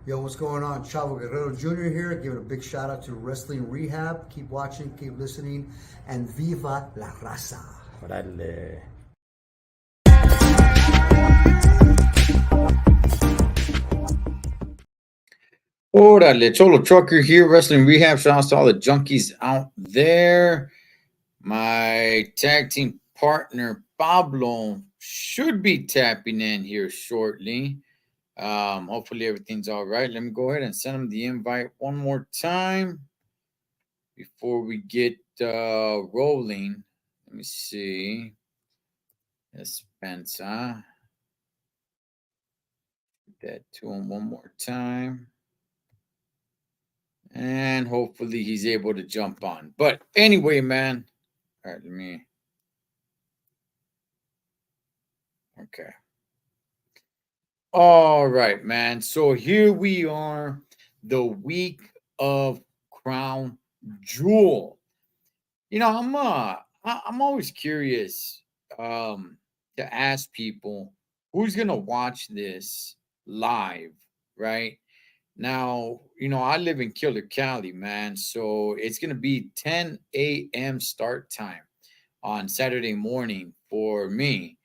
Yo, what's going on? Chavo Guerrero Jr. here, giving a big shout out to Wrestling Rehab. Keep watching, keep listening, and Viva la Raza. Órale. Órale, Cholo Trucker here, Wrestling Rehab. Shout out to all the junkies out there. My tag team partner, Pablo, should be tapping in here shortly. Hopefully everything's all right. Let me go ahead and send him the invite one more time before we get rolling. Let me see. Spencer. That to him one more time. And hopefully he's able to jump on. But anyway, man. All right, let me. Okay. All right, man. So here we are, the week of Crown Jewel. You know, I'm always curious to ask people who's gonna watch this live, right? Now, I live in Killer Cali, man. So it's going to be 10 a.m. start time on Saturday morning for me.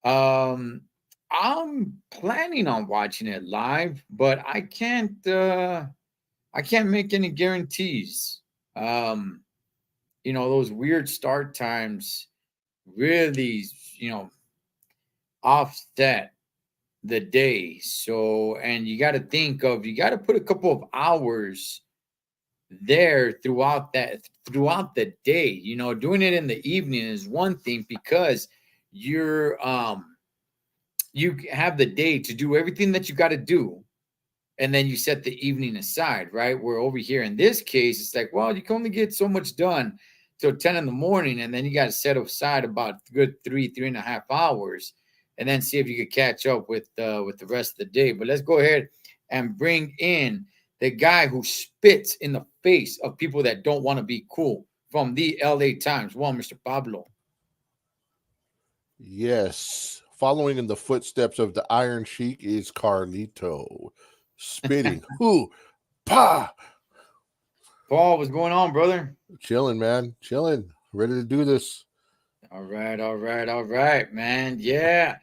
I'm planning on watching it live, but I can't make any guarantees. Those weird start times really, offset the day. So, and you got to put a couple of hours there throughout the day. Doing it in the evening is one thing because you have the day to do everything that you got to do, and then you set the evening aside, right? Where over here in this case, it's like, well, you can only get so much done till 10 in the morning, and then you got to set aside about good 3.5 hours, and then see if you could catch up with the rest of the day. But let's go ahead and bring in the guy who spits in the face of people that don't want to be cool from the LA Times. Well, Mr. Pablo. Yes. Following in the footsteps of the Iron Sheik is Carlito. Spitting. Who? Pa! Paul, what's going on, brother? Chilling, man. Chilling. Ready to do this. All right, man. Yeah.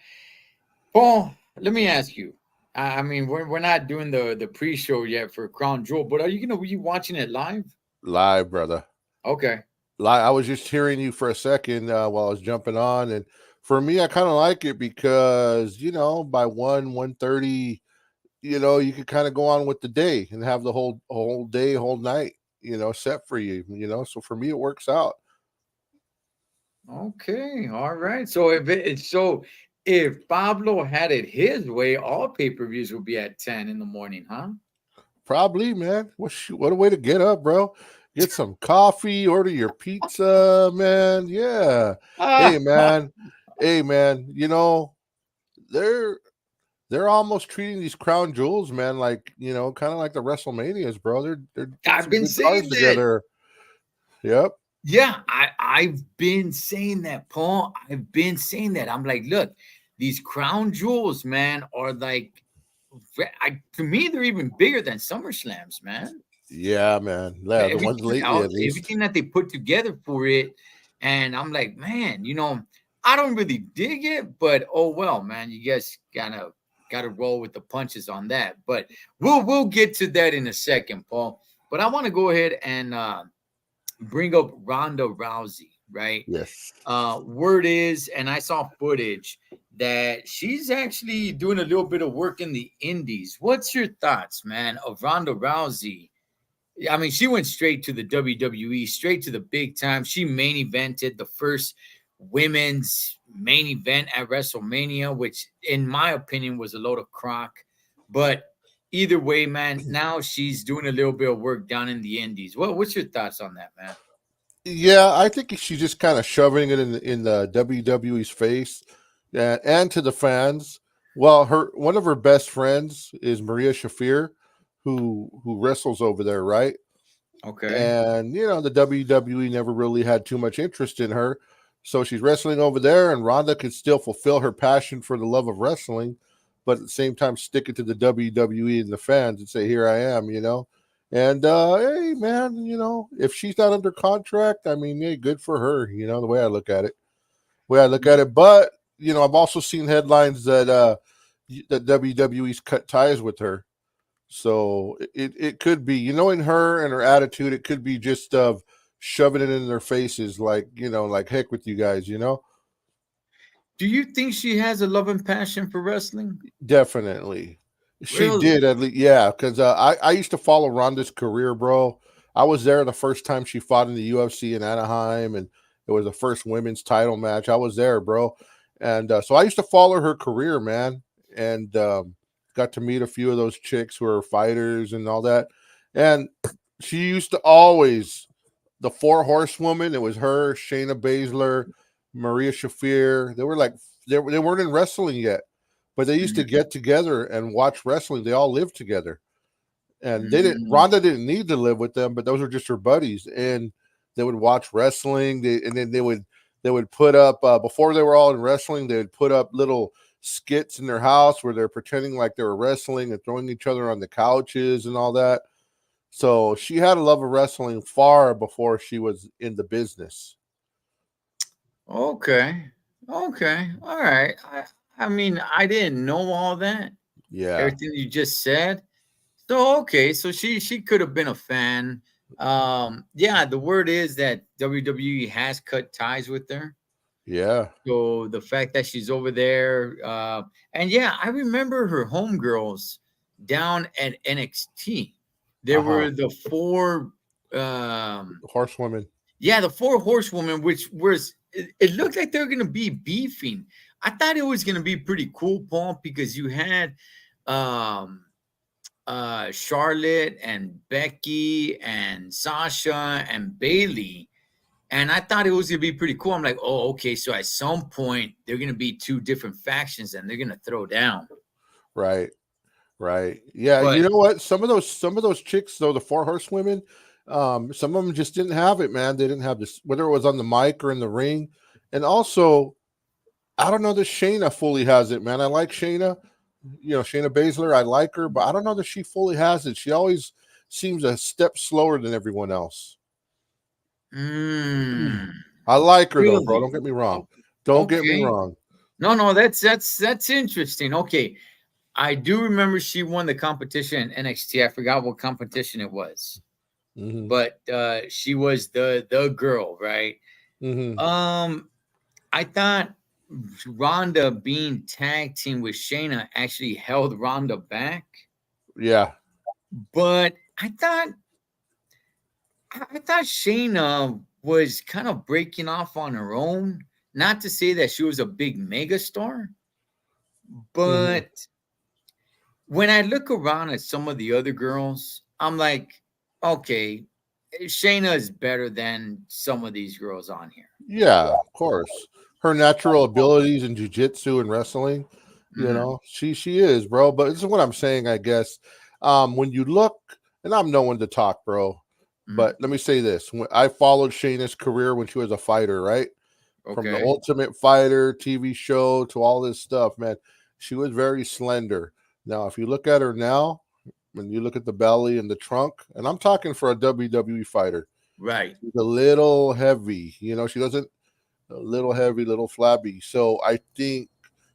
Paul, let me ask you. I mean, we're not doing the pre-show yet for Crown Jewel, but are you gonna be watching it live? Live, brother. Okay. Live. I was just hearing you for a second while I was jumping on, and for me, I kind of like it because by 1:30, you could kind of go on with the day and have the whole day, whole night, set for you. So for me, it works out. Okay. All right. So if Pablo had it his way, all pay-per-views would be at 10 in the morning, huh? Probably, man. What a way to get up, bro. Get some coffee, order your pizza, man. Yeah. Hey, man. Hey, man. They're almost treating these crown jewels, man, like kind of like the WrestleManias, bro. They're I've some been good cards saying that. together. Yep. Yeah, I've been saying that, Paul. I've been saying that. I'm like, look, these crown jewels, man, are like, to me, they're even bigger than SummerSlams, man. Yeah, man. Yeah, the ones lately at least. Everything that they put together for it, and I'm like, man, I don't really dig it, but oh well, man. You guys gotta roll with the punches on that. But we'll get to that in a second, Paul. But I want to go ahead and bring up Ronda Rousey, right? Yes. Word is, and I saw footage that she's actually doing a little bit of work in the indies. What's your thoughts, man, of Ronda Rousey? I mean, she went straight to the WWE, straight to the big time. She main evented the first women's main event at WrestleMania, which, in my opinion, was a load of crock. But either way, man, now she's doing a little bit of work down in the indies. What's your thoughts on that, man? Yeah, I think she's just kind of shoving it in the WWE's face, and to the fans. Well, one of her best friends is Maria Shafir, who wrestles over there, right? Okay. And the WWE never really had too much interest in her, so she's wrestling over there, and Ronda could still fulfill her passion for the love of wrestling but at the same time stick it to the WWE and the fans and say, "Here I am," And hey, man, if she's not under contract, I mean, hey, good for her. The way I look at it. But I've also seen headlines that WWE's cut ties with her. So it could be, in her and her attitude, it could be just of shoving it in their faces, like, like heck with you guys. Do you think she has a love and passion for wrestling? Definitely. She Really? did, at least, yeah, because I used to follow Ronda's career, bro. I was there the first time she fought in the UFC in Anaheim, and it was the first women's title match. I was there, bro. And so I used to follow her career, man, and got to meet a few of those chicks who are fighters and all that. And she used to always, the four horsewomen, it was her, Shayna Baszler, Maria Shafir. They were like, they weren't in wrestling yet, but they used to get together and watch wrestling. They all lived together. And Ronda didn't need to live with them, but those were just her buddies. And they would watch wrestling. And then they would put up, before they were all in wrestling, they would put up little skits in their house where they're pretending like they were wrestling and throwing each other on the couches and all that. So she had a love of wrestling far before she was in the business. Okay. All right. I mean, I didn't know all that. Yeah. Everything you just said. So okay, so she could have been a fan. Yeah, the word is that WWE has cut ties with her. Yeah. So the fact that she's over there, and yeah, I remember her homegirls down at NXT. There were the four horsewomen. Yeah, the four horsewomen, which was it looked like they're gonna be beefing. I thought it was gonna be pretty cool, Paul, because you had Charlotte and Becky and Sasha and Bailey. And I thought it was gonna be pretty cool. I'm like, oh, okay. So at some point they're gonna be two different factions and they're gonna throw down. Right. Yeah, But, you know what? Some of those chicks, though, the four horsewomen, some of them just didn't have it, man. They didn't have this, whether it was on the mic or in the ring. And also, I don't know that Shayna fully has it, man. I like Shayna, Shayna Baszler. I like her, but I don't know that she fully has it. She always seems a step slower than everyone else. I like her, though, bro. Don't get me wrong. Don't get me wrong. No, that's interesting. Okay. I do remember she won the competition in NXT. I forgot what competition it was. But she was the girl, right? I thought Ronda being tag team with Shayna actually held Ronda back. Yeah. But I thought Shayna was kind of breaking off on her own. Not to say that she was a big megastar, but when I look around at some of the other girls, I'm like, okay, Shayna is better than some of these girls on here. Yeah, of course. Her natural abilities in jiu-jitsu and wrestling, she is, bro. But this is what I'm saying, I guess. When you look, and I'm no one to talk, bro, but let me say this. I followed Shayna's career when she was a fighter, right? Okay. From the Ultimate Fighter TV show to all this stuff, man. She was very slender. Now, if you look at her now, when you look at the belly and the trunk, and I'm talking for a WWE fighter, right? She's a little heavy, she doesn't, a little heavy, little flabby. So I think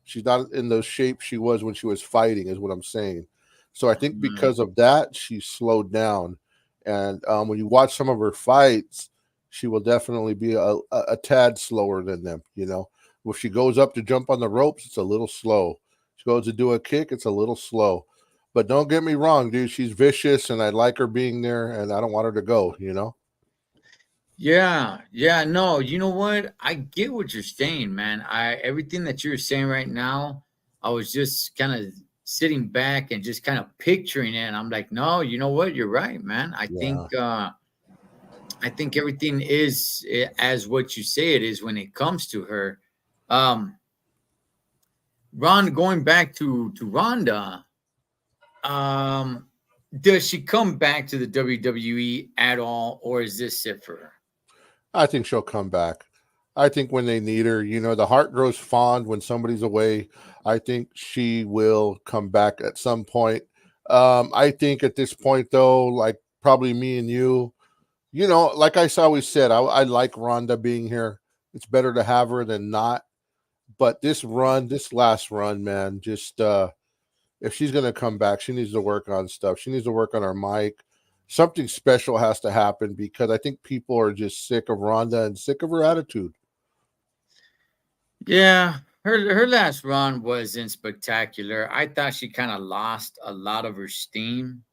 she's not in the shape she was when she was fighting, is what I'm saying. So I think because of that, she's slowed down. And when you watch some of her fights, she will definitely be a tad slower than them, If she goes up to jump on the ropes, it's a little slow. She goes to do a kick, it's a little slow. But don't get me wrong, dude. She's vicious, and I like her being there, and I don't want her to go, Yeah. No, you know what? I get what you're saying, man. Everything that you're saying right now, I was just kind of sitting back and just kind of picturing it. And I'm like, no, you know what? You're right, man. I think everything is as what you say it is when it comes to her. Going back to Ronda, does she come back to the WWE at all, or is this it for her? I think she'll come back. I think when they need her, the heart grows fond when somebody's away. I think she will come back at some point. I think at this point, though, like probably me and you, like I always said, I like Rhonda being here. It's better to have her than not. But this last run, man, just if she's gonna come back, she needs to work on stuff. She needs to work on her mic. Something special has to happen because I think people are just sick of Rhonda and sick of her attitude. Yeah, her last run wasn't spectacular. I thought she kind of lost a lot of her steam.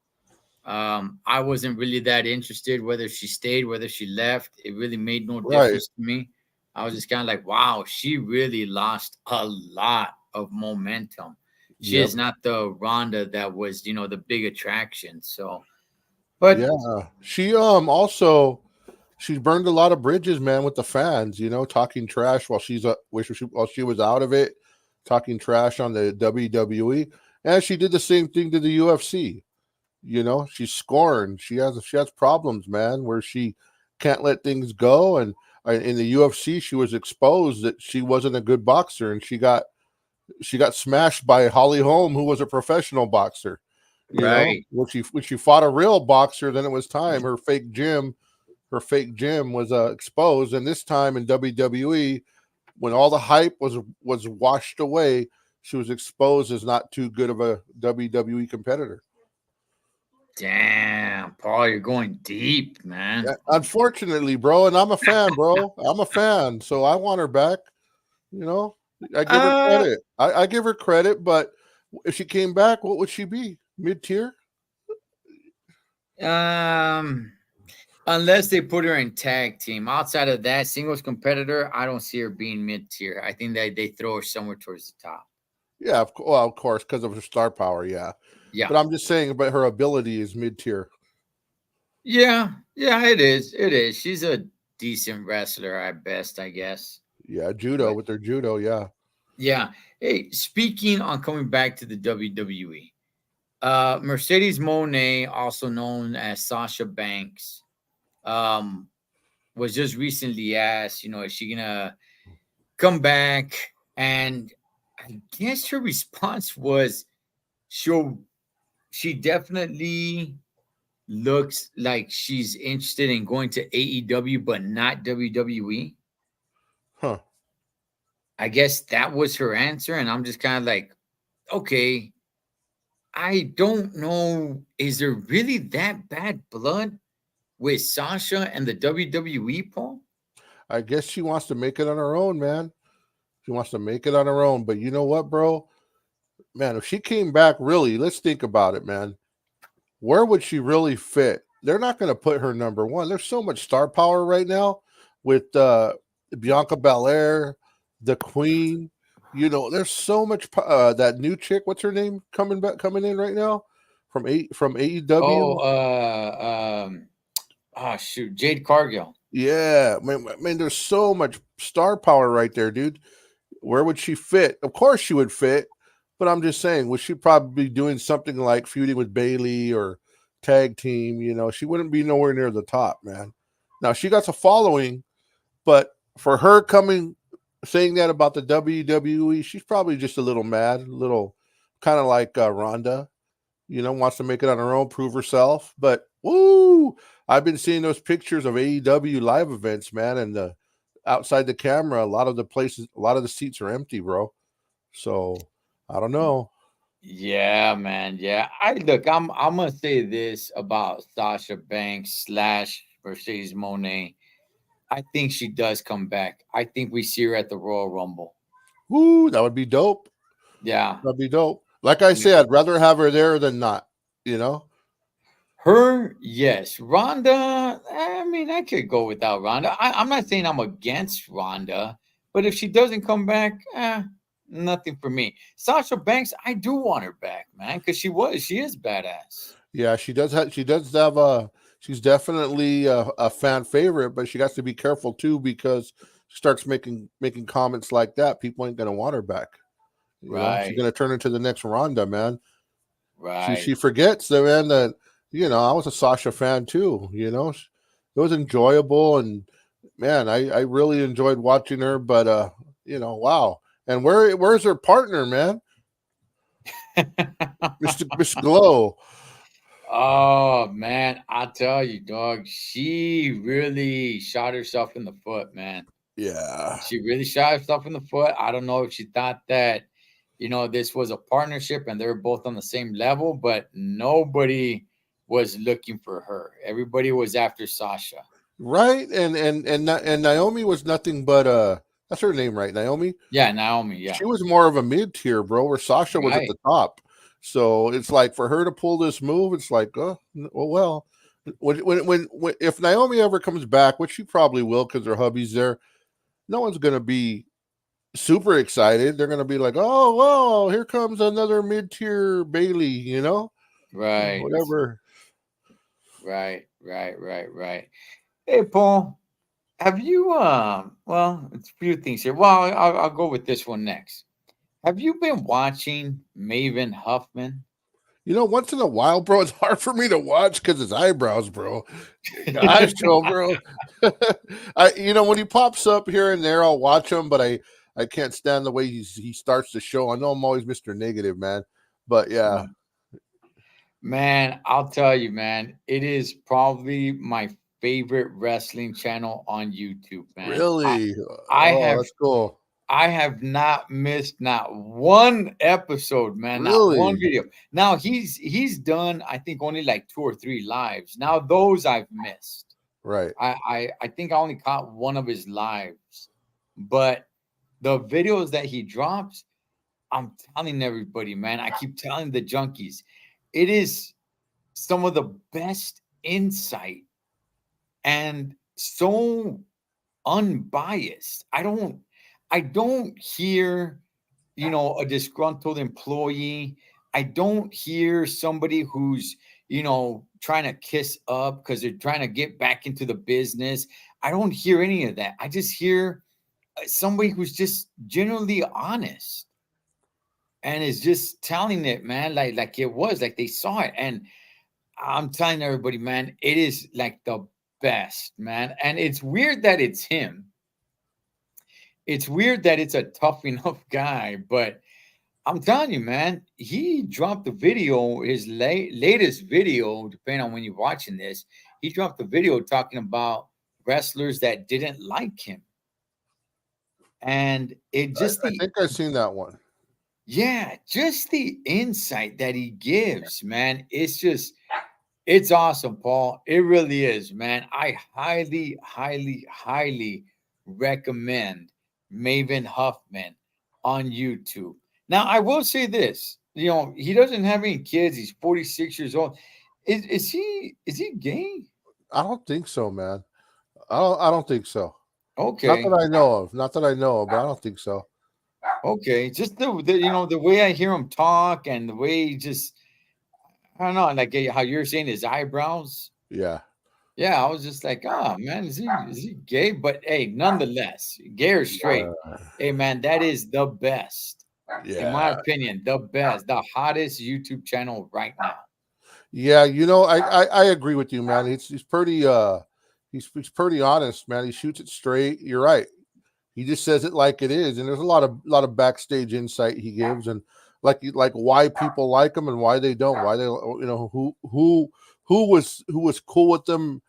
I wasn't really that interested whether she stayed, whether she left. It really made no Right. difference to me. I was just kind of like, wow, she really lost a lot of momentum. She Yep. is not the Rhonda that was, the big attraction. So, but Yeah. She also she's burned a lot of bridges, man, with the fans, talking trash while she was out of it, talking trash on the WWE. And she did the same thing to the UFC. She's scorned. She has problems, man, where she can't let things go. And in the UFC, she was exposed that she wasn't a good boxer, and she got smashed by Holly Holm, who was a professional boxer. right. When she fought a real boxer, then it was time. Her fake gym was exposed, and this time in WWE, when all the hype was washed away, she was exposed as not too good of a WWE competitor. Damn, Paul, you're going deep, man. Unfortunately, bro, and I'm a fan, bro. I'm a fan, so I want her back. You know, I give her Uh, credit. I give her credit, but if she came back, what would she be? Mid tier? um, unless they put her in tag team. Outside of that, singles competitor, I don't see her being mid tier. I think that they throw her somewhere towards the top. Yeah, of course, because of her star power. Yeah, Yeah. but I'm just saying, about her ability is mid tier. Yeah. Yeah, it is. It is. She's a decent wrestler at best, I guess. Yeah, judo But with her judo. Yeah. yeah. Hey, speaking on coming back to the WWE, Mercedes Monet, also known as Sasha Banks, um, was just recently asked, is she gonna come back? And I guess her response was she'll she definitely looks like she's interested in going to AEW, but not WWE. Huh. I guess that was her answer. And I'm just kind of like, okay, I don't know. Is there really that bad blood with Sasha and the WWE, Paul? I guess she wants to make it on her own, man. She wants to make it on her own. But you know what, bro? Man, if she came back, really, let's think about it, man. Where would she really fit? They're not going to put her number one. There's so much star power right now with Bianca Belair, the Queen. There's so much. That new chick, what's her name, coming in right now from Oh, AEW. shoot, Jade Cargill. Yeah, man, there's so much star power right there, dude. Where would she fit? Of course she would fit, but I'm just saying, would she probably be doing something like feuding with Bailey or tag team? She wouldn't be nowhere near the top, man. Now she got a following, but for her saying that about the WWE, she's probably just a little mad, a little kind of like Ronda, wants to make it on her own, prove herself. But woo, I've been seeing those pictures of AEW live events, man, and outside the camera, a lot of the seats are empty, bro. So I don't know. Yeah, man. Yeah. I'm gonna say this about Sasha Banks slash Mercedes Monet. I think she does come back. I think we see her at the Royal Rumble. Woo, that would be dope. Yeah. That'd be dope. Like I Yeah. said, I'd rather have her there than not. You know. Her, yes. Ronda, I mean, I could go without Ronda. I'm not saying I'm against Ronda, but if she doesn't come back, nothing for me. Sasha Banks, I do want her back, man, because she is badass. Yeah, she does have. She does have a. She's definitely a fan favorite, but she has to be careful too because she starts making comments like that. People ain't gonna want her back. She's Right, gonna turn into the next Ronda, man. She right. she forgets that, man, that I was a Sasha fan too. It was enjoyable, and man, I really enjoyed watching her, but wow. And where's her partner, man? Mr. Glow. Oh man, I tell you, dog, she really shot herself in the foot, man. Yeah. She really shot herself in the foot. I don't know if she thought that, this was a partnership and they were both on the same level, but nobody was looking for her. Everybody was after Sasha. Right. And Naomi was nothing but that's her name, right? Naomi? Yeah, Naomi. Yeah, She was more of a mid tier, bro, where Sasha was at right. the top. So it's like for her to pull this move, it's like, well. When if Naomi ever comes back, which she probably will because her hubby's there, no one's gonna be super excited. They're gonna be like, "Oh, well, here comes another mid-tier Bailey," Right, whatever. right. Hey, Paul, have you? Well, it's a few things here. Well, I'll go with this one next. Have you been watching Maven Huffman? Once in a while, bro, it's hard for me to watch because his eyebrows, bro. Gosh, bro. When he pops up here and there, I'll watch him, but I can't stand the way he starts the show. I know I'm always Mr. Negative, man, but yeah, Man, I'll tell you, man, it is probably my favorite wrestling channel on YouTube, man. really. I Oh, have that's cool. I have not missed not one episode, man, not one Really, video. Now he's done, I think, only like 2 or 3 lives. Now those I've missed. right? I think I only caught one of his lives, but the videos that he drops, I'm telling everybody, man. I keep telling the junkies, it is some of the best insight and so unbiased. I don't hear, a disgruntled employee. I don't hear somebody who's, trying to kiss up because they're trying to get back into the business. I don't hear any of that. I just hear somebody who's just generally honest and is just telling it, man, like it was, like they saw it. And I'm telling everybody, man, it is like the best, man. And it's weird that it's him. It's weird that it's a tough enough guy, but I'm telling you, man, he dropped the video, his latest video, depending on when you're watching this, he dropped the video talking about wrestlers that didn't like him. And it just I think I've seen that one. just the insight that he gives, man, it's awesome, Paul. It really is, man. I highly, highly, highly recommend Maven Huffman on YouTube. Now, I will say this: he doesn't have any kids. He's 46 years old. Is he gay? I don't think so, man. I don't think so. Not Okay, that I know of. Not that I know of, but I don't think so. okay. Just the way I hear him talk and the way he just, I don't know, like how you're saying his eyebrows. Yeah. Yeah, I was just like, oh man, is he gay? But hey, nonetheless, gay or straight, hey man, that is the best, in my Yeah. opinion, the best, the hottest YouTube channel right now. Yeah, I agree with you, man. He's pretty he's pretty honest, man. He shoots it straight. You're right. He just says it like it is, and there's a lot of backstage insight he gives, and like why people like him and why they don't, why they who was cool with them,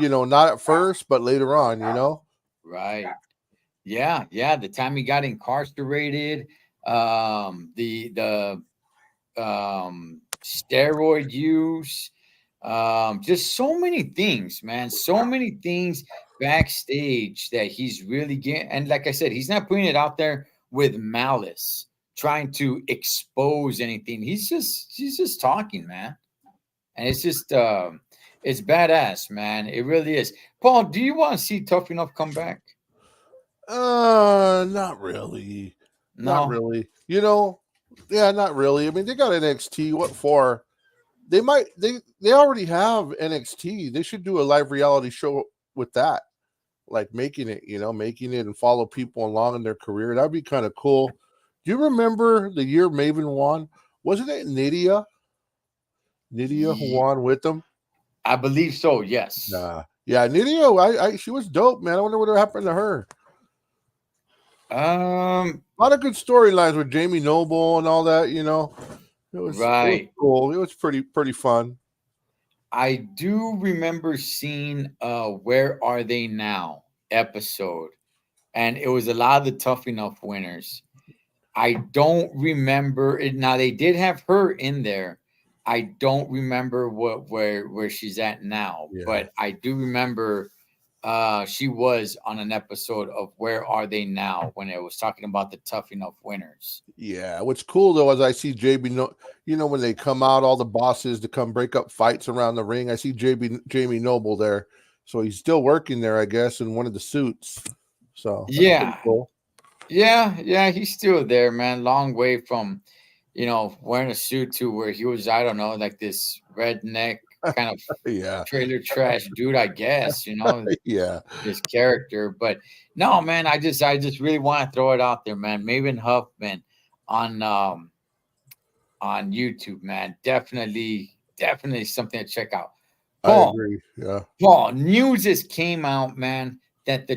not at first, but later on. Right. Yeah. The time he got incarcerated, the steroid use, just so many things, man. So many things backstage that he's really getting. And like I said, he's not putting it out there with malice, trying to expose anything. He's just talking, man. And it's badass, man. It really is. Paul, do you want to see Tough Enough come back? Not really. Not No. really. Yeah, not really. I mean, they got NXT. What for? They already have NXT. They should do a live reality show with that. Like making it and follow people along in their career. That'd be kind of cool. Do you remember the year Maven won? Wasn't it Nydia? Nydia who Ye- won with them? I believe so. Yes. Nah. Yeah, Nidio, she was dope, man. I wonder what happened to her. Um, A lot of good storylines with Jamie Noble and all that. It was right. cool. It was pretty fun. I do remember seeing Where Are They Now episode, and it was a lot of the Tough Enough winners. I don't remember it. Now they did have her in there. I don't remember where she's at now, Yeah. but I do remember she was on an episode of Where Are They Now when it was talking about the Tough Enough winners. Yeah, what's cool though is I see JB. When they come out, all the bosses to come break up fights around the ring. I see Jamie Noble there, so he's still working there, I guess, in one of the suits. So that's pretty Yeah, cool. yeah, he's still there, man. Long way from, wearing a suit to where he was, I don't know, like this redneck kind of Yeah, trailer trash dude, I guess, yeah. this character. But no, man, I just really want to throw it out there, man. Maven Huffman on YouTube, man. Definitely something to check out. I Paul, agree. Yeah, Paul, news just came out, man, that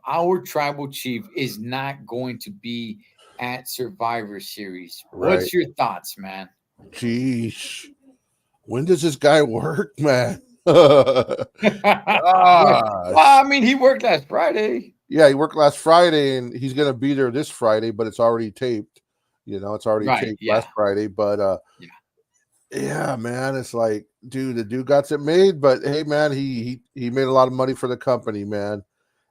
our tribal chief, is not going to be at Survivor Series. right. What's your thoughts, man? Jeez, when does this guy work, man? Well, Gosh. I mean, he worked last Friday. Yeah, he worked last Friday, and he's gonna be there this Friday, but it's already taped. It's already Right. taped Yeah. last Friday, but Yeah. yeah, man, it's like, dude, the dude got it made, but hey, man, he made a lot of money for the company, man,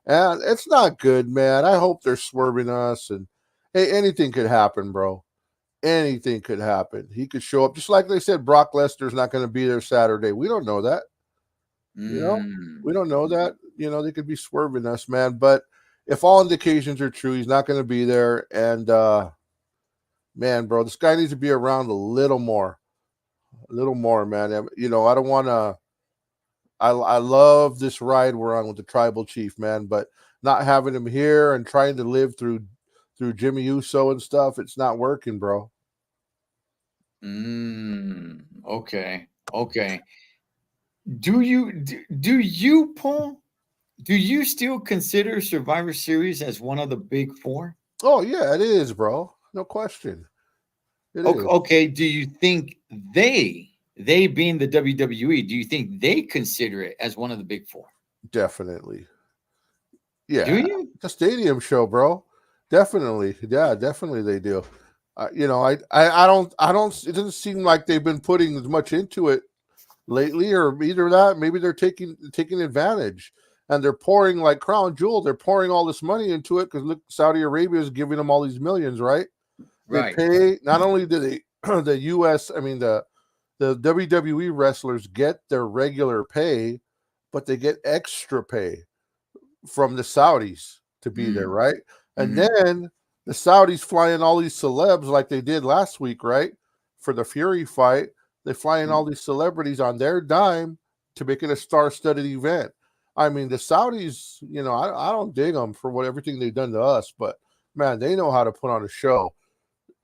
and it's not good, man. I hope they're swerving us, and hey, anything could happen, bro. Anything could happen. He could show up, just like they said. Brock Lesnar's not going to be there Saturday. We don't know that, you know. Mm. We don't know that. They could be swerving us, man. But if all indications are true, he's not going to be there, and man, bro, this guy needs to be around a little more, man. I don't want to. I love this ride we're on with the tribal chief, man, but not having him here and trying to live through Jimmy Uso and stuff, it's not working, bro. Okay. Okay. Do you, Paul? Do you still consider Survivor Series as one of the big four? Oh yeah, it is, bro. No question, it Okay. is Okay. Do you think they being the WWE, do you think they consider it as one of the big four? definitely. Do Yeah, you? the stadium show, bro. Definitely, yeah, definitely they do. I don't. It doesn't seem like they've been putting as much into it lately, or either that, maybe they're taking advantage, and they're pouring like Crown Jewel. They're pouring all this money into it because look, Saudi Arabia is giving them all these millions, right? They Right. pay. Not only do they the U.S. I mean the WWE wrestlers get their regular pay, but they get extra pay from the Saudis to be there, Mm, right? And mhm, then the Saudis fly in all these celebs like they did last week, right? For the Fury fight, they fly in all mm. these celebrities on their dime to make it a star-studded event. I mean, the Saudis, I don't dig them for what everything they've done to us, but man, they know how to put on a show.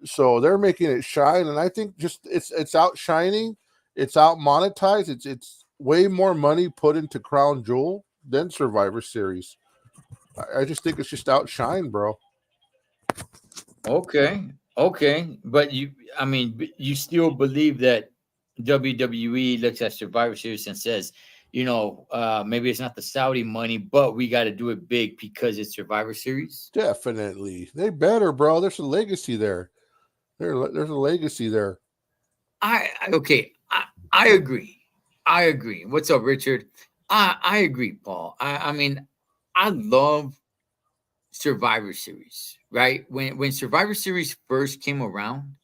So they're making it shine, and I think just it's outshining, it's out monetized, it's way more money put into Crown Jewel than Survivor Series. I just think it's just outshine, bro. Okay. Okay. But you still believe that WWE looks at Survivor Series and says, maybe it's not the Saudi money, but we got to do it big because it's Survivor Series. Definitely, they better, bro. There's a legacy there. There's a legacy there. Okay. I agree. I agree. What's up, Richard? I agree, Paul. I mean, I love Survivor Series, right? When Survivor Series first came around,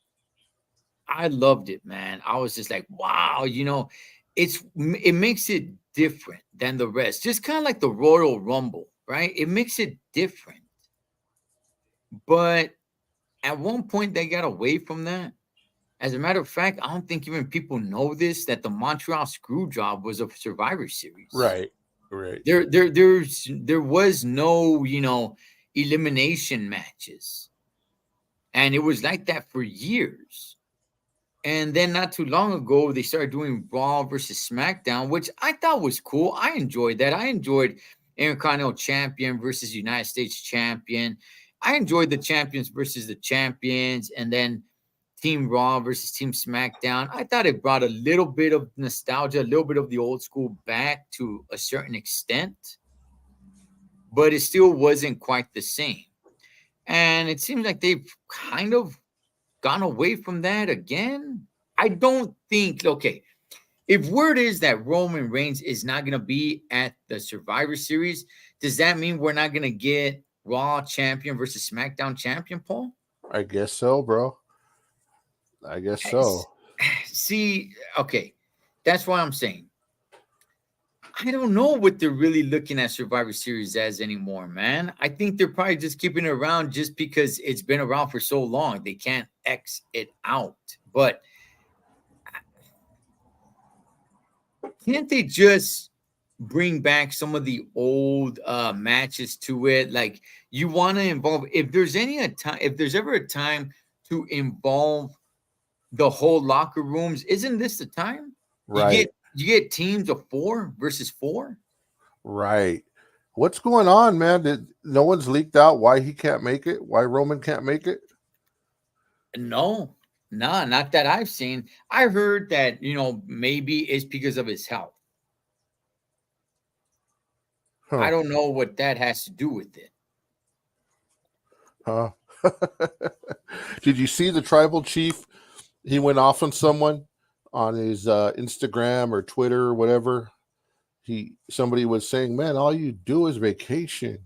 I loved it, man. I was just like, wow, it makes it different than the rest. Just kind of like the Royal Rumble, right? It makes it different. But at one point they got away from that. As a matter of fact, I don't think even people know this, that the Montreal Screwjob was a Survivor Series. Right, right. There was no, elimination matches. And it was like that for years. And then not too long ago, they started doing Raw versus SmackDown, which I thought was cool. I enjoyed that. I enjoyed Intercontinental Champion versus United States Champion. I enjoyed the champions versus the champions, and then Team Raw versus Team SmackDown. I thought it brought a little bit of nostalgia, a little bit of the old school back to a certain extent, but it still wasn't quite the same. And it seems like they've kind of gone away from that again. I don't think, okay, if word is that Roman Reigns is not going to be at the Survivor Series, does that mean we're not going to get Raw champion versus SmackDown champion, Paul? I guess so, bro. I guess so. See, okay, that's why I'm saying I don't know what they're really looking at Survivor Series as anymore, man. I think they're probably just keeping it around just because it's been around for so long. They can't X it out. But can't they just bring back some of the old matches to it? Like, you want to involve, if there's ever a time to involve the whole locker rooms, isn't this the time? Right. You get teams of 4 versus 4. Right. What's going on, man? No one's leaked out why he can't make it? Why Roman can't make it? No, not that I've seen. I heard that, maybe it's because of his health. Huh. I don't know what that has to do with it. Huh? Did you see the tribal chief? He went off on someone on his Instagram or Twitter or whatever. Somebody was saying, man, all you do is vacation,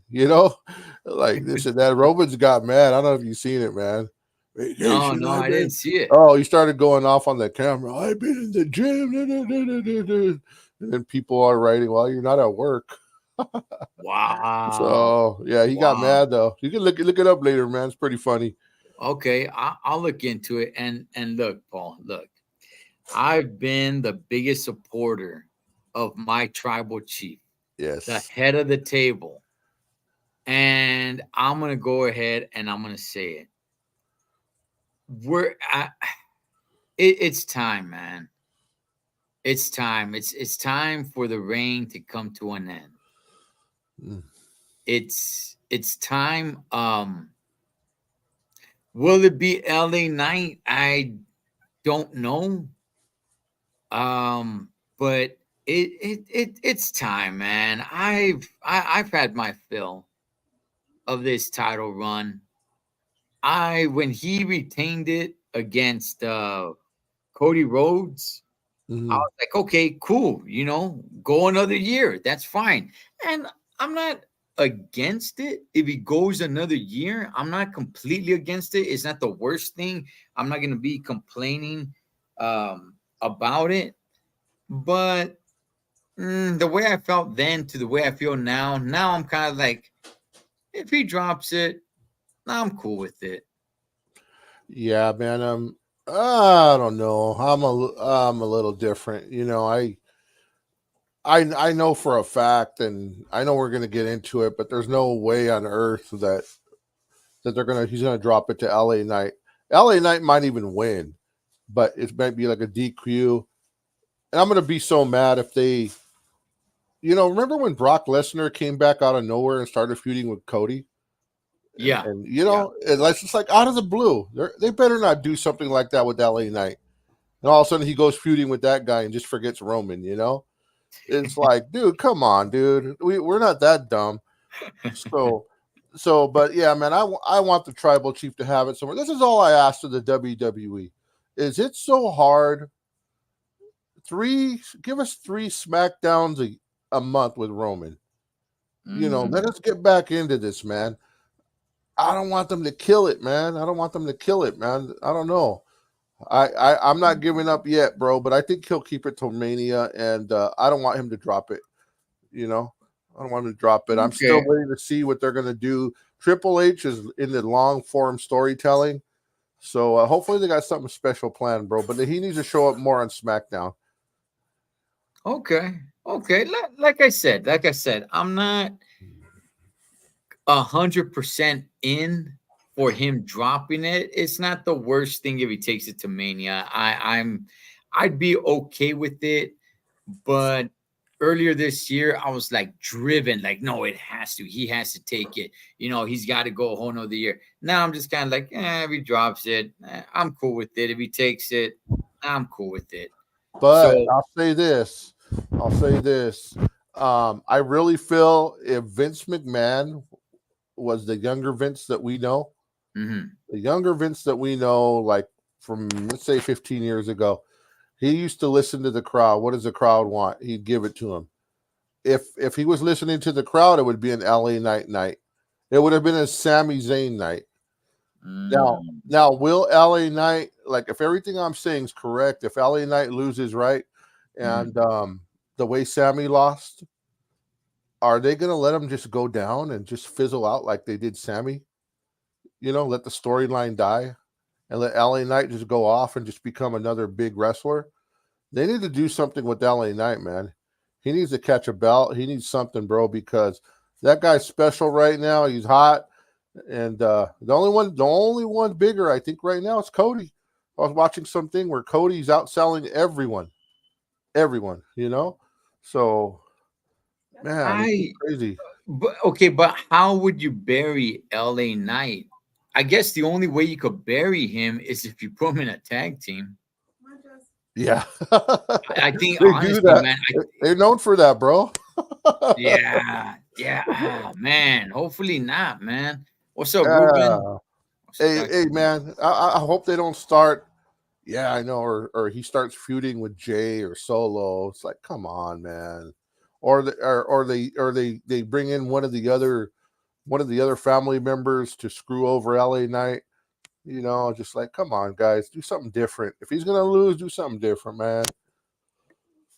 like this and that. Roman's got mad. I don't know if you've seen it, man. Vacation, No, I didn't see it. Oh, he started going off on the camera. I've been in the gym. And then people are writing, well, you're not at work. Wow. So yeah, he got mad though. You can look it up later, man. It's pretty funny. Okay, I'll look into it. And look, Paul, look, I've been the biggest supporter of my tribal chief. Yes. The head of the table. And I'm going to go ahead and I'm going to say it. It's time, man. It's time. It's time for the reign to come to an end. Mm. It's time. Will it be LA Knight? I don't know. But it's time, man. I've had my fill of this title run. When he retained it against Cody Rhodes, I was like, okay, cool. Go another year. That's fine. And I'm not against it. If he goes another year, I'm not completely against it. It's not the worst thing. I'm not going to be complaining about it. But the way I felt then to the way I feel now I'm kind of like, if he drops it, I'm cool with it. Yeah, man. I don't know. I'm a little different. I know for a fact, and I know we're gonna get into it, but there's no way on earth that he's gonna drop it to LA Knight. LA Knight might even win, but it might be like a DQ. And I'm gonna be so mad if they, remember when Brock Lesnar came back out of nowhere and started feuding with Cody? Yeah. And it's just like out of the blue. They better not do something like that with LA Knight. And all of a sudden he goes feuding with that guy and just forgets Roman, It's like, dude, come on, dude. We're not that dumb. But yeah, man, I want the tribal chief to have it somewhere. This is all I asked of the WWE. Is it so hard? Give us 3 SmackDowns a month with Roman. Let us get back into this, man. I don't want them to kill it, man. I don't know. I'm not giving up yet, bro, but I think he'll keep it till Mania, and I don't want him to drop it. I don't want him to drop it. I'm still waiting to see what they're going to do. Triple H is in the long form storytelling, so hopefully they got something special planned, bro, but he needs to show up more on SmackDown. Okay. Like I said, I'm not 100% in for him dropping it, it's not the worst thing if he takes it to Mania. I'd be okay with it, but earlier this year I was like driven, like no, it has to. He has to take it. He's got to go a whole nother year. Now I'm just kind of like, if he drops it, I'm cool with it. If he takes it, I'm cool with it. But So, I'll say this. I really feel if Vince McMahon was the younger Vince that we know, mhm. like from let's say 15 years ago, he used to listen to the crowd. What does the crowd want? He'd give it to him. If he was listening to the crowd, it would be an LA Knight night. It would have been a Sami Zayn night. Now, will LA Knight, like if everything I'm saying is correct, if LA Knight loses, right, and the way Sammy lost, are they going to let him just go down and just fizzle out like they did Sammy? Let the storyline die and let LA Knight just go off and just become another big wrestler? They need to do something with LA Knight, man. He needs to catch a belt. He needs something, bro, because that guy's special right now. He's hot. And the only one bigger, I think, right now is Cody. I was watching something where Cody's outselling everyone. So, man, it's crazy. But how would you bury LA Knight? I guess the only way you could bury him is if you put him in a tag team. Yeah. I think They do honestly, that. man. They're known for that, bro. Yeah. Oh, man. Hopefully not, man. What's up, Ruben? Yeah. Hey, man. I hope they don't start. Yeah, I know. Or he starts feuding with Jay or Solo. It's like, come on, man. Or they bring in one of the other family members to screw over LA Knight. Just like, come on, guys, do something different. If he's gonna lose, do something different, man.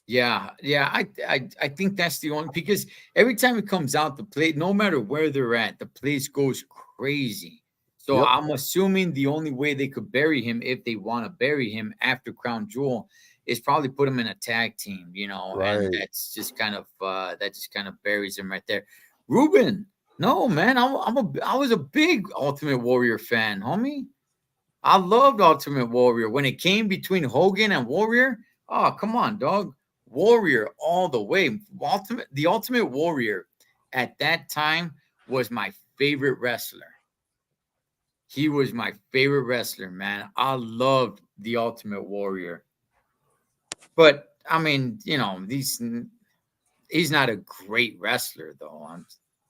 Yeah. I think that's the only, because every time it comes out, the play, no matter where they're at, the place goes crazy. So Yep. I'm assuming the only way they could bury him, if they want to bury him after Crown Jewel, is probably put him in a tag team, Right. and that's just kind of buries him right there. Ruben, no, man, I was a big Ultimate Warrior fan, homie. I loved Ultimate Warrior when it came between Hogan and Warrior. Oh, come on, dog. Warrior all the way. The Ultimate Warrior at that time was my favorite wrestler. He was my favorite wrestler, man. I loved the Ultimate Warrior. But I mean, he's not a great wrestler, though.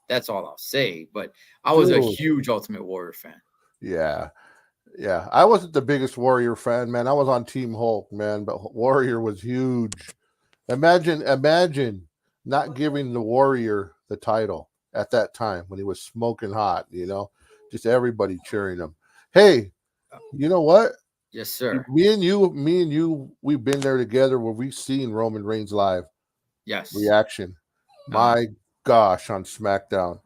That's all I'll say. But I was a Dude. huge Ultimate Warrior fan. Yeah. I wasn't the biggest Warrior fan, man. I was on Team Hulk, man, but Warrior was huge. Imagine not giving the Warrior the title at that time when he was smoking hot, just everybody cheering him. Hey, you know what? Yes, sir. Me and you, we've been there together where we've seen Roman Reigns live. Yes. Reaction. My gosh, on SmackDown.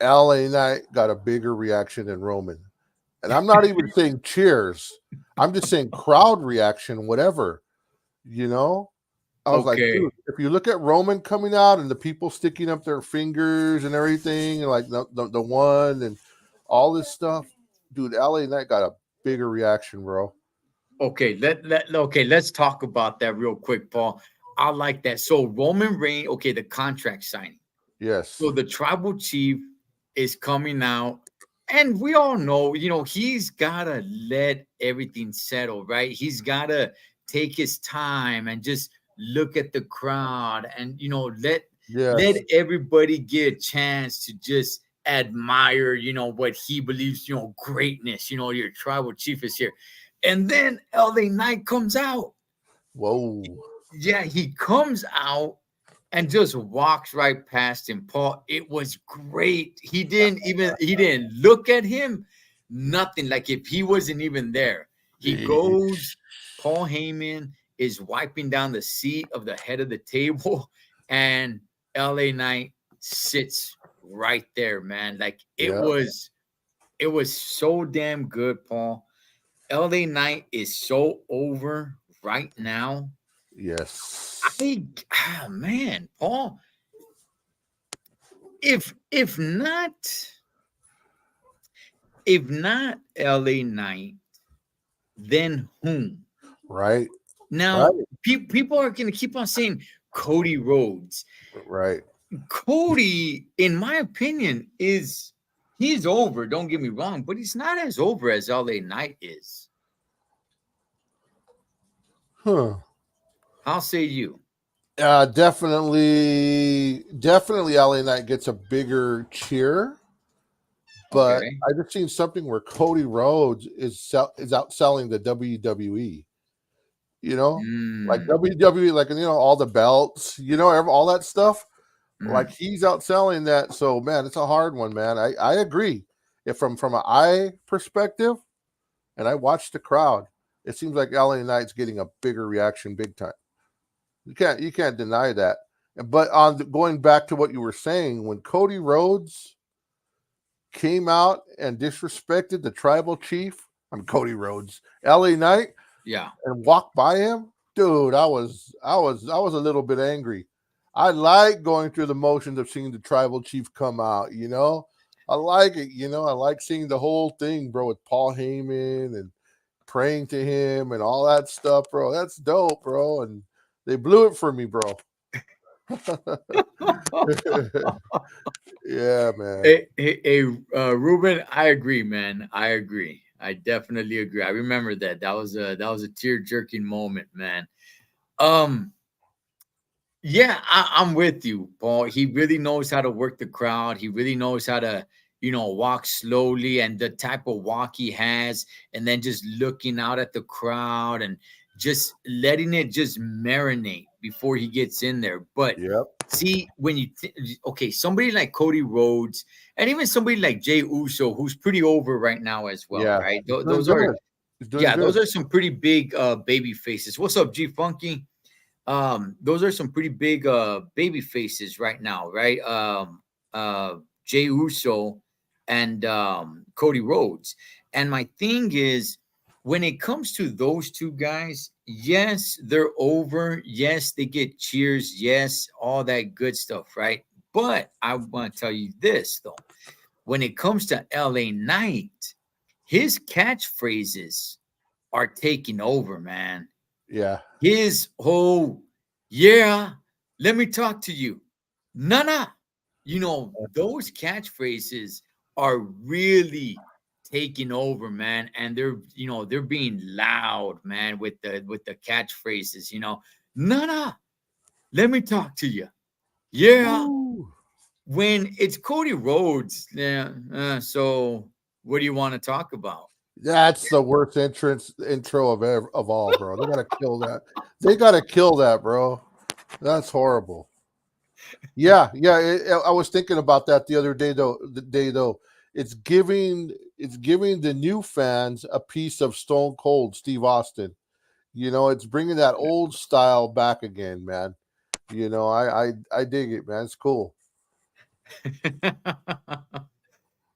LA Knight got a bigger reaction than Roman. And I'm not even saying cheers. I'm just saying crowd reaction, whatever. I was like, dude, if you look at Roman coming out and the people sticking up their fingers and everything, and like the one and all this stuff, dude, LA Knight got a bigger reaction, bro. Okay, let's talk about that real quick, Paul. I like that. So Roman Reigns, okay, the contract signing. Yes. So the tribal chief is coming out, and we all know, he's gotta let everything settle, right? He's gotta take his time and just look at the crowd, and let everybody get a chance to just admire, what he believes, greatness. Your tribal chief is here. And then LA Knight comes out. Whoa. Yeah, he comes out and just walks right past him. Paul, it was great. He didn't look at him, nothing. Like if he wasn't even there. He goes, Paul Heyman is wiping down the seat of the head of the table, and LA Knight sits right there, man. Like it was so damn good, Paul. LA Knight is so over right now. Yes. Man, Paul. If not, if not LA Knight, then whom? Right, right, Now, people are going to keep on saying Cody Rhodes. right. Cody, in my opinion, he's over. Don't get me wrong, but he's not as over as LA Knight is. Huh. How say you? Definitely LA Knight gets a bigger cheer, but Okay. I just seen something where Cody Rhodes is outselling the WWE. You know, like Mm, WWE, like all the belts, all that stuff. Like mm. he's outselling that. So man, it's a hard one, man. I agree. If from an eye perspective, and I watched the crowd, it seems like LA Knight's getting a bigger reaction, big time. You can't deny that. But going back to what you were saying, when Cody Rhodes came out and disrespected the tribal chief, I'm Cody Rhodes, LA Knight, Yeah. and walked by him, dude, I was a little bit angry. I like going through the motions of seeing the tribal chief come out, I like it, I like seeing the whole thing, bro, with Paul Heyman and praying to him and all that stuff, bro. That's dope, bro. And they blew it for me, bro. Yeah, man. Ruben, I agree, man. I agree. I definitely agree. I remember that. That was a tear jerking moment, man. Um, yeah, I'm with you, Paul. He really knows how to work the crowd. He really knows how to, walk slowly and the type of walk he has, and then just looking out at the crowd and just letting it just marinate before he gets in there. But Yep. see, when okay, somebody like Cody Rhodes and even somebody like Jay Uso, who's pretty over right now as well, Yeah. right? He's doing Those are, good. He's doing yeah, good. those are some pretty big baby faces. What's up, G Funky? Those are some pretty big baby faces right now, right? Jay Uso and Cody Rhodes. And my thing is, when it comes to those two guys, yes, they're over. Yes, they get cheers. Yes, all that good stuff, right? But I want to tell you this though. When it comes to LA Knight, his catchphrases are taking over, man. Yeah. His whole, yeah, let me talk to you. Nana. Those catchphrases are really taking over, man. And they're being loud, man, with the catchphrases, Nana, let me talk to you. Yeah. Woo. When it's Cody Rhodes, yeah. So what do you want to talk about? That's the worst intro of all, bro. They gotta kill that. They gotta kill that, bro. That's horrible. Yeah, yeah. I was thinking about that the other day, though. It's giving the new fans a piece of Stone Cold Steve Austin. It's bringing that old style back again, man. I dig it, man. It's cool.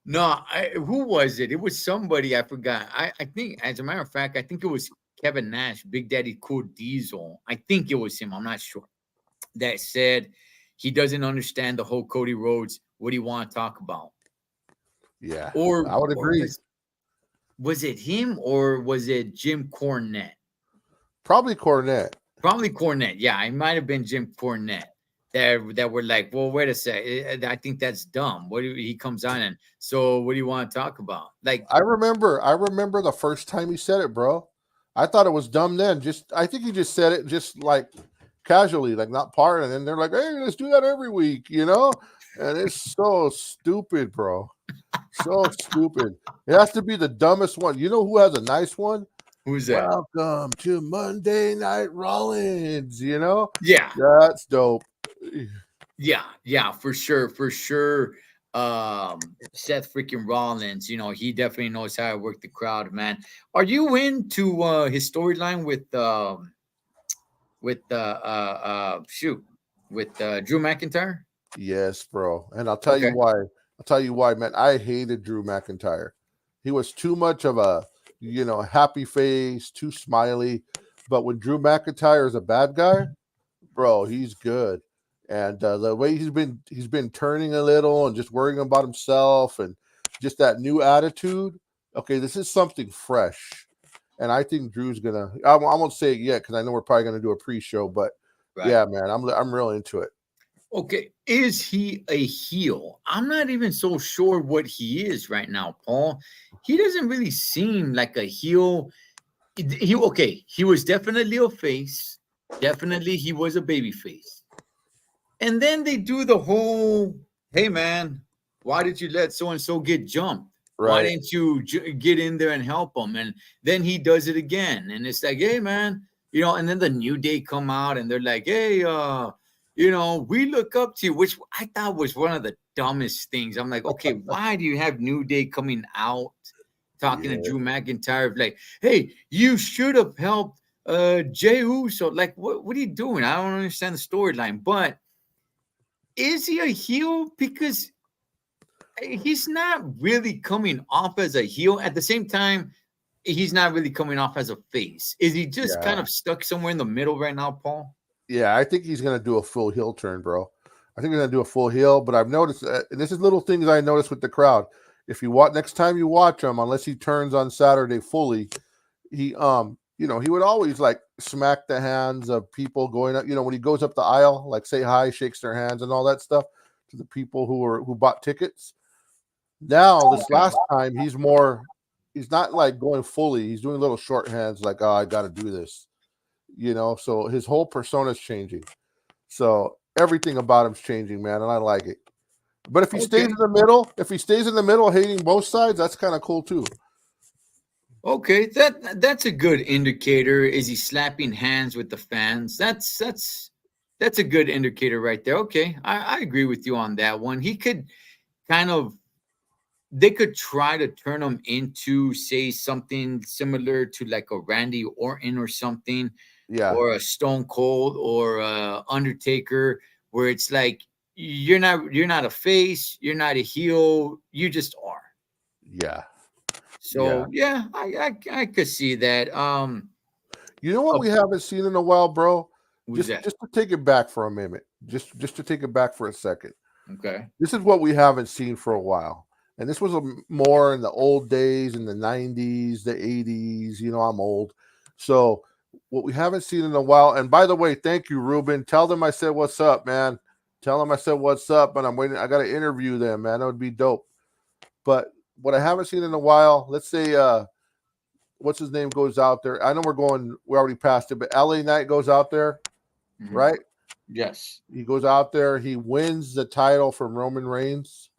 No, who was it? It was somebody I forgot. I think, as a matter of fact, I think it was Kevin Nash, Big Daddy Cool Diesel. I think it was him. I'm not sure. That said he doesn't understand the whole Cody Rhodes. What do you want to talk about? Yeah, Or I would agree. was it him or was it Jim Cornette? Probably Cornette. Probably Cornette. Yeah, it might have been Jim Cornette. That were like, well, wait a sec. I think that's dumb. He comes on and so what do you want to talk about? Like, I remember the first time he said it, bro. I thought it was dumb then. I think he just said it just like casually, like not part. And then they're like, "Hey, let's do that every week," And it's so stupid, bro. So stupid. It has to be the dumbest one. You know who has a nice one? who's that? Welcome to Monday Night Rollins. Yeah, That's dope. yeah, for sure. Seth freaking Rollins, he definitely knows how to work the crowd, man. Are you into his storyline with Drew McIntyre? Yes, bro. And I'll tell you Okay. why. Man. I hated Drew McIntyre. He was too much of a, happy face, too smiley. But when Drew McIntyre is a bad guy, bro, he's good. And the way he's been turning a little and just worrying about himself and just that new attitude. Okay, this is something fresh, and I think Drew's gonna. I won't say it yet because I know we're probably gonna do a pre-show, but Right. yeah, man, I'm real into it. Okay, is he a heel? I'm not even so sure what he is right now, Paul. He doesn't really seem like a heel. He was definitely a face. Definitely he was a baby face. And then they do the whole, hey man, why did you let so and so get jumped? Why Right? didn't you get in there and help him? And then he does it again, and it's like, hey man, and then the New Day come out and they're like, hey, we look up to you, which I thought was one of the dumbest things. I'm like, okay, why do you have New Day coming out talking to Yeah. Drew McIntyre like, hey, you should have helped Jey Uso? Like, what are you doing? I don't understand the storyline, but is he a heel? Because he's not really coming off as a heel. At the same time, he's not really coming off as a face. Is he just kind Yeah. of stuck somewhere in the middle right now, Paul? Yeah, I think he's gonna do a full heel turn, bro. I think he's gonna do a full heel, but I've noticed, and this is little things I noticed with the crowd. If you watch next time you watch him, unless he turns on Saturday fully, he he would always like smack the hands of people going up. When he goes up the aisle, like say hi, shakes their hands, and all that stuff to the people who bought tickets. Now this last time he's not like going fully. He's doing little short hands, like, oh, I got to do this. So his whole persona is changing. So everything about him's changing, man, and I like it. But if he stays in the middle, hating both sides, that's kind of cool too. Okay, that's a good indicator. Is he slapping hands with the fans? That's a good indicator right there. Okay, I agree with you on that one. He could kind of they could try to turn him into, say, something similar to like a Randy Orton or something, Yeah, or a Stone Cold or a Undertaker, where it's like you're not a face, you're not a heel, you just are. yeah. So yeah, I could see that. You know what we haven't seen in a while, bro? Who's Just that? just to take it back for a minute. Just to take it back for a second. Okay. This is what we haven't seen for a while. And this was more in the old days, in the 90s, the 80s. I'm old. So what we haven't seen in a while. And by the way, thank you, Ruben. Tell them I said what's up, man. Tell them I said what's up, and I'm waiting. I got to interview them, man. That would be dope. But what I haven't seen in a while, let's say what's his name goes out there. I know we already passed it, but LA Knight goes out there, Mhm. right? Yes. He goes out there, he wins the title from Roman Reigns,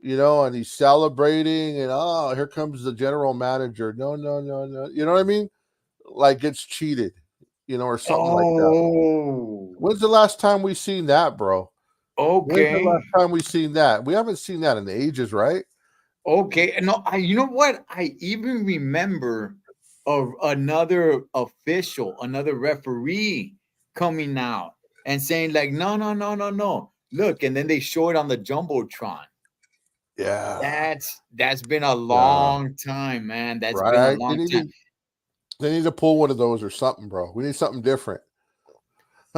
and he's celebrating, and here comes the general manager. No, no, no, no. You know what I mean? Like gets cheated, or something like that. Oh. When's the last time we seen that, bro? When's the Okay. last time we seen that? We haven't seen that in ages, right? Okay. No, you know what? I even remember of another official, another referee coming out and saying, like, no, no, no, no, no. Look, and then they show it on the Jumbotron. Yeah. That's been a long time, man. That's been a Right. long time. They need to pull one of those or something, bro. We need something different.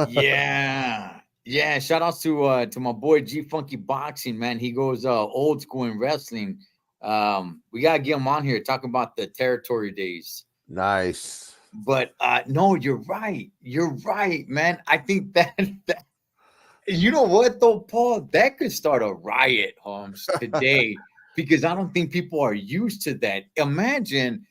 Yeah. Yeah. Shout outs to my boy G Funky Boxing, man. He goes old school in wrestling. We gotta get him on here talking about the territory days. Nice. But no, you're right. You're right, man. I think that you know what though, Paul? That could start a riot, Holmes, today because I don't think people are used to that. Imagine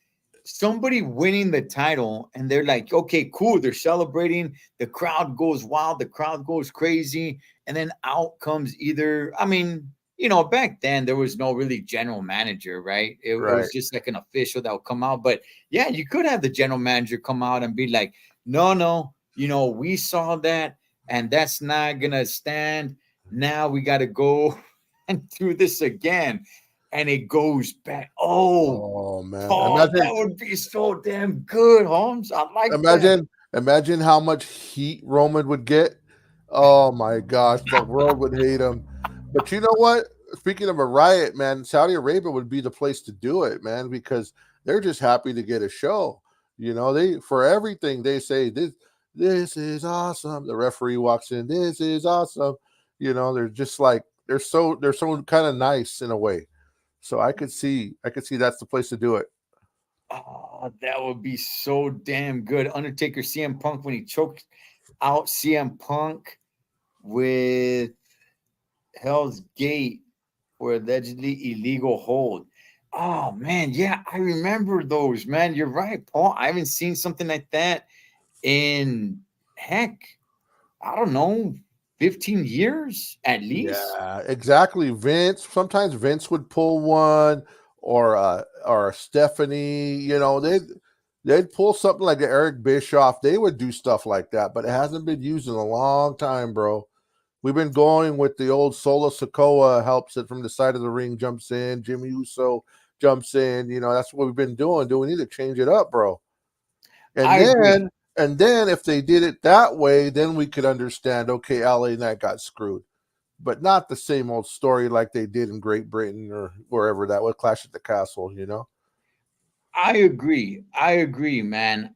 somebody winning the title and they're like, okay, cool. They're celebrating. The crowd goes wild. The crowd goes crazy. And then out comes back then there was no really general manager, right? It Right. was just like an official that would come out. But yeah, you could have the general manager come out and be like, no, we saw that and that's not going to stand. Now we got to go and do this again. And it goes back. Oh man. That would be so damn good, Holmes. I like that. Imagine how much heat Roman would get. Oh my gosh, the world would hate him. But you know what? Speaking of a riot, man, Saudi Arabia would be the place to do it, man, because they're just happy to get a show. They for everything they say this is awesome. The referee walks in, this is awesome. They're just like they're so kind of nice in a way. So I could see that's the place to do it. Oh, that would be so damn good. Undertaker CM Punk when he choked out CM Punk with Hell's Gate for allegedly illegal hold. Oh man, yeah, I remember those, man. You're right, Paul. I haven't seen something like that in heck, I don't know, 15 years at least. Yeah, exactly. Sometimes Vince would pull one, or Stephanie. They'd pull something like Eric Bischoff. They would do stuff like that, but it hasn't been used in a long time, bro. We've been going with the old Solo Sokoa helps it from the side of the ring, jumps in. Jimmy Uso jumps in. That's what we've been doing. Do we need to change it up, bro? And I agree. then if they did it that way, then we could understand, okay, LA Knight got screwed. But not the same old story like they did in Great Britain or wherever that was, Clash at the Castle. I agree, man.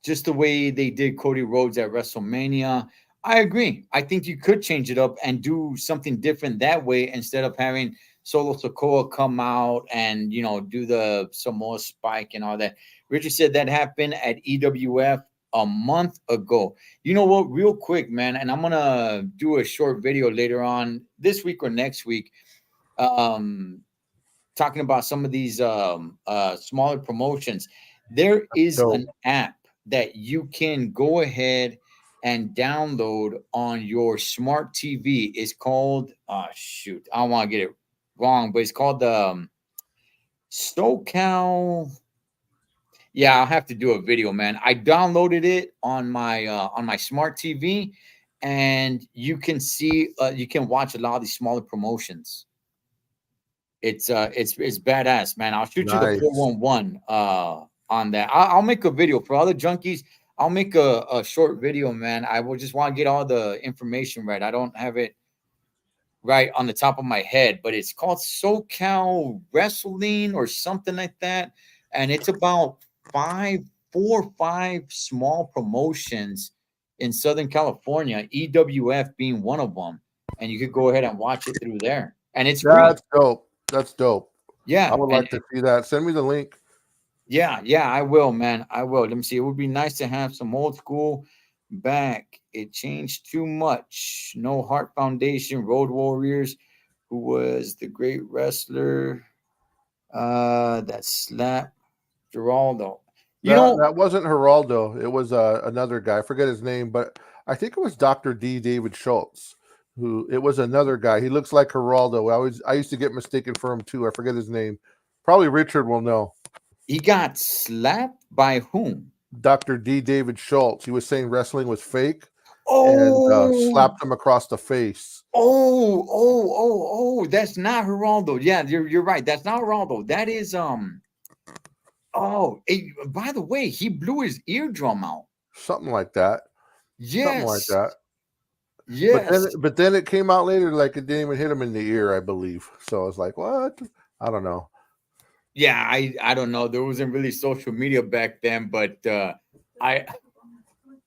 Just the way they did Cody Rhodes at WrestleMania. I agree. I think you could change it up and do something different that way instead of having Solo Sokoa come out and do the Samoa Spike and all that. Richard said that happened at EWF a month ago. You know what? Real quick, man, and I'm gonna do a short video later on this week or next week. Talking about some of these smaller promotions, there is So an app that you can go ahead and download on your smart TV. It's called shoot, I don't want to get it wrong, but it's called the SoCal. Yeah, I'll have to do a video, man. I downloaded it on my smart TV, and you can see you can watch a lot of these smaller promotions. It's badass, man. I'll shoot you the nice. 411 on that. I'll make a video for all the junkies. I'll make a short video, man. I will just want to get all the information right. I don't have it right on the top of my head, but it's called SoCal Wrestling or something like that. And it's about 4 or 5 small promotions in Southern California, EWF being one of them. And you could go ahead and watch it through there. And it's free. That's dope. That's dope. I Yeah. would And like to see that. Send me the link. yeah, I will, man. I will. Let me see. It would be nice to have some old school back. It changed too much. No Heart Foundation, Road Warriors, who was the great wrestler that slapped Geraldo. You That know, that wasn't Geraldo. It was another guy. I forget his name, but I think it was Dr. D. David Schultz. Who it was another guy. He looks like Geraldo. I used to get mistaken for him too. I forget his name. Probably Richard will know. he got slapped by whom? Dr. D. David Schultz. He was saying wrestling was fake and Oh, slapped him across the face. oh. That's not Geraldo. Yeah, you're right. That's not Geraldo. That is Oh, by the way, he blew his eardrum out. Something like that. Something like Yes. that. Yes. But then it came out later like it didn't even hit him in the ear, I believe. So I was like, what? I don't know. Yeah, I don't know. There wasn't really social media back then, but I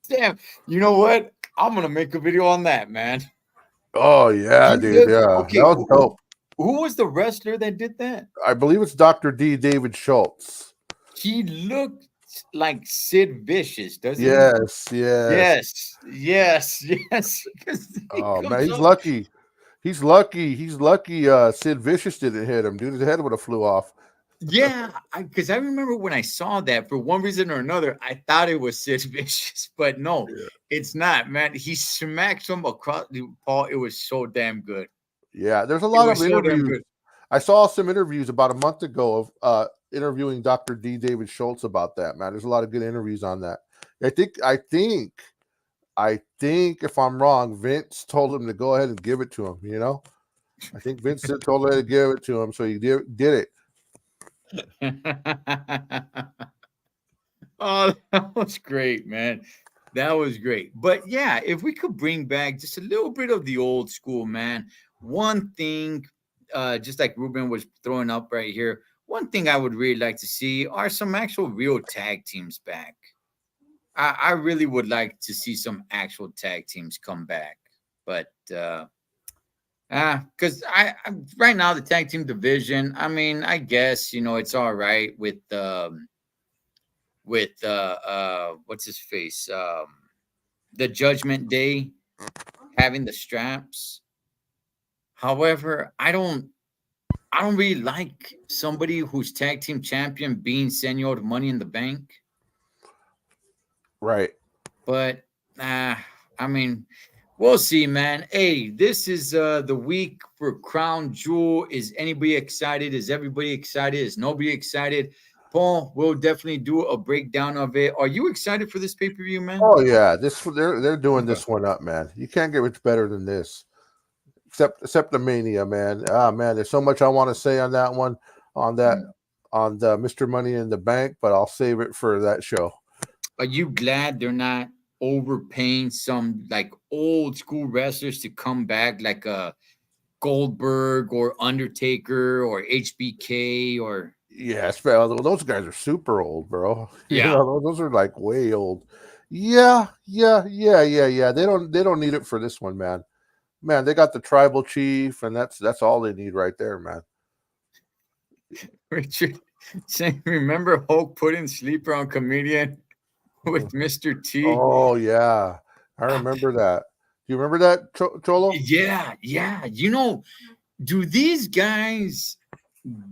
damn, you know what? I'm gonna make a video on that, man. Oh yeah, He dude. looked Yeah, okay. that was dope. Who was the wrestler that did that? I believe it's Dr. D. David Schultz. He looked like Sid Vicious, doesn't he? Yes, yes. Yes. Because he Oh man, comes he's up. lucky. He's lucky. He's lucky. Sid Vicious didn't hit him, dude. His head would have flew off. Yeah, because I remember when I saw that for one reason or another, I thought it was Sid Vicious, but no, Yeah. it's not, man. He smacked him across the Paul. It was so damn good. Yeah, there's a It lot of was so damn interviews. good. I saw some interviews about a month ago of interviewing Dr. D. David Schultz about that, man. There's a lot of good interviews on that. I think if I'm wrong, Vince told him to go ahead and give it to him. I think Vince told him to give it to him, so he did it. Oh, that was great, man. That was great. But yeah, if we could bring back just a little bit of the old school, man. One thing, just like Ruben was throwing up right here, one thing I would really like to see are some actual real tag teams back. I really would like to see some actual tag teams come back. But Because I right now the tag team division, I mean, I guess it's all right with what's his face, the Judgment Day having the straps. However, I don't really like somebody who's tag team champion being Senor Money in the Bank. Right. But I mean, we'll see, man. Hey, this is the week for Crown Jewel. Is anybody excited? Is everybody excited? Is nobody excited? Paul, we'll definitely do a breakdown of it. Are you excited for this pay-per-view, man? Oh yeah, they're doing Okay. this one up, man. You can't get much better than this, except the Mania, man. Ah, man, there's so much I want to say on that one, on that, on the Mr. Money in the Bank, but I'll save it for that show. Are you glad they're not overpaying some like old school wrestlers to come back, like a Goldberg or Undertaker or HBK or Yeah, those guys are super old, bro. yeah. Those are like way old. Yeah. They don't need it for this one, man. Man, they got the tribal chief, and that's all they need right there, man. Richard saying, remember Hulk putting sleeper on comedian with Mr. T? Oh yeah, I remember that. Do you remember that, Cholo? Yeah. Do these guys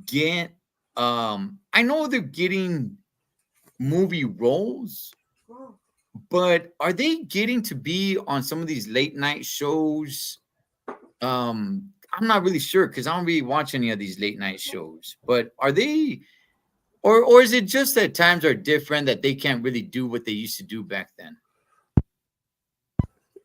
get I know they're getting movie roles, but are they getting to be on some of these late night shows? I'm not really sure because I don't really watch any of these late night shows. But are they, or is it just that times are different that they can't really do what they used to do back then?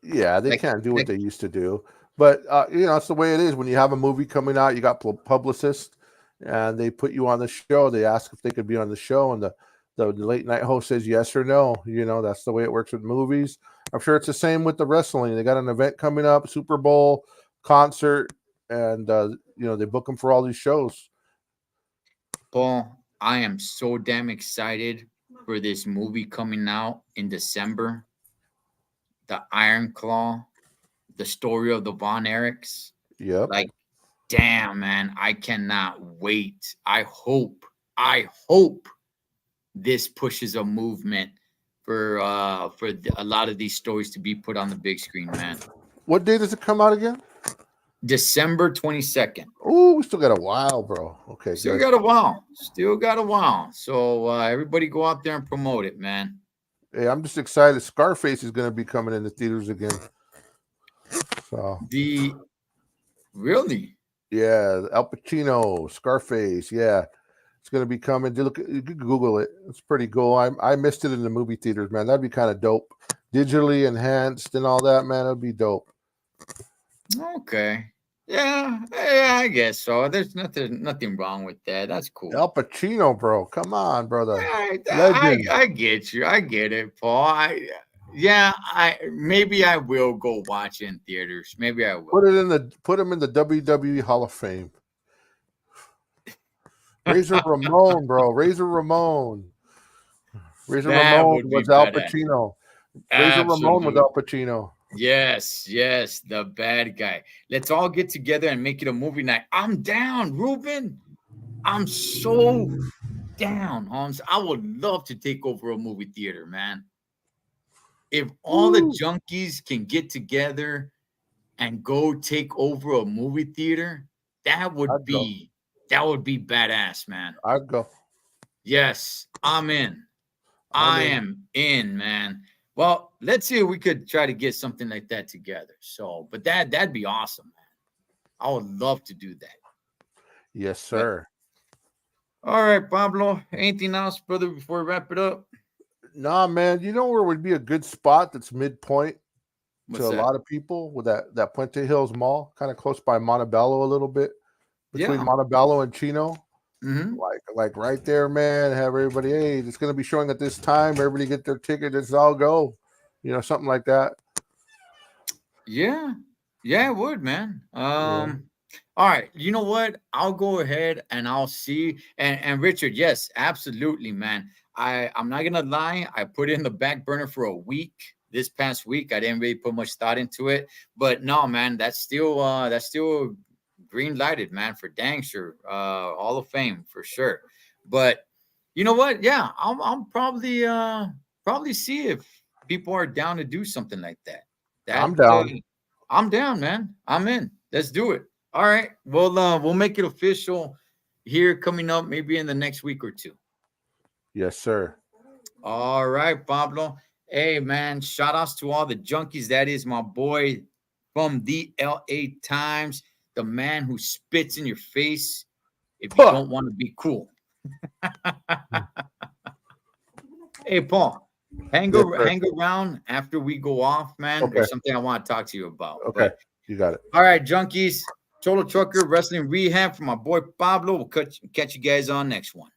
Yeah, they Like, can't do what like they used to do, but it's the way it is. When you have a movie coming out, you got publicists, and they put you on the show. They ask if they could be on the show, and the late night host says yes or no. That's the way it works with movies. I'm sure it's the same with the wrestling. They got an event coming up, Super Bowl, concert, and they book them for all these shows. Paul, I am so damn excited for this movie coming out in December. The Iron Claw, the story of the Von Erichs. Yep. Like, damn, man, I cannot wait. I hope this pushes a movement for a lot of these stories to be put on the big screen, man. What day does it come out again? December 22nd. Oh, we still got a while, bro. Okay, Still good. got a while. So everybody go out there and promote it, man. Hey, I'm just excited. Scarface is going to be coming in the theaters again. So Really? yeah, Al Pacino, Scarface. Yeah, it's going to be coming. You can Google it. It's pretty cool. I missed it in the movie theaters, man. That'd be kind of dope. Digitally enhanced and all that, man. That'd be dope. Okay. Yeah, I guess so. There's nothing wrong with that. That's cool. Al Pacino, bro. Come on, brother. I get you. I get it, Paul. Maybe I will go watch it in theaters. Maybe I will. Put him in the WWE Hall of Fame. Razor Ramon, bro. Razor Ramon. Razor Ramon was Al Pacino. Razor Ramon was Al Pacino. Yes, the bad guy. Let's all get together and make it a movie night. I'm down, Ruben. I'm so down, Holmes. I would love to take over a movie theater, man. If all the junkies can get together and go take over a movie theater, that would be badass, man. I'd go. Yes, I'm in. I am in, man. Well, let's see if we could try to get something like that together. So, but that'd be awesome, man. I would love to do that. Yes, sir. But, all right, Pablo. Anything else, brother, before we wrap it up? Nah, man. You know where would be a good spot that's midpoint to a lot of people with that Puente Hills Mall, kind of close by Montebello a little bit, between Montebello and Chino. Mm-hmm. Like right there, man. Have everybody, hey, it's going to be showing at this time. Everybody get their ticket. Let's all go. Something like that. Yeah, it would, man. All right. You know what? I'll go ahead and I'll see. And Richard, yes, absolutely, man. I'm not gonna lie. I put it in the back burner for a week. this past week. I didn't really put much thought into it, but no, man, that's still green lighted, man, for dang sure. Hall of Fame for sure. But you know what? Yeah, I'll probably see if people are down to do something like that. I'm down. I'm down, man. I'm in. Let's do it. All right. We'll make it official here coming up maybe in the next week or two. Yes, sir. All right, Pablo. Hey, man, shout outs to all the junkies. That is my boy from the LA Times, the man who spits in your face if you don't want to be cool. Hey, Paul, hang around after we go off, man. Okay. There's something I want to talk to you about. Okay, But, you got it. all right, junkies. Total Trucker Wrestling Rehab for my boy Pablo. We'll catch you guys on next one.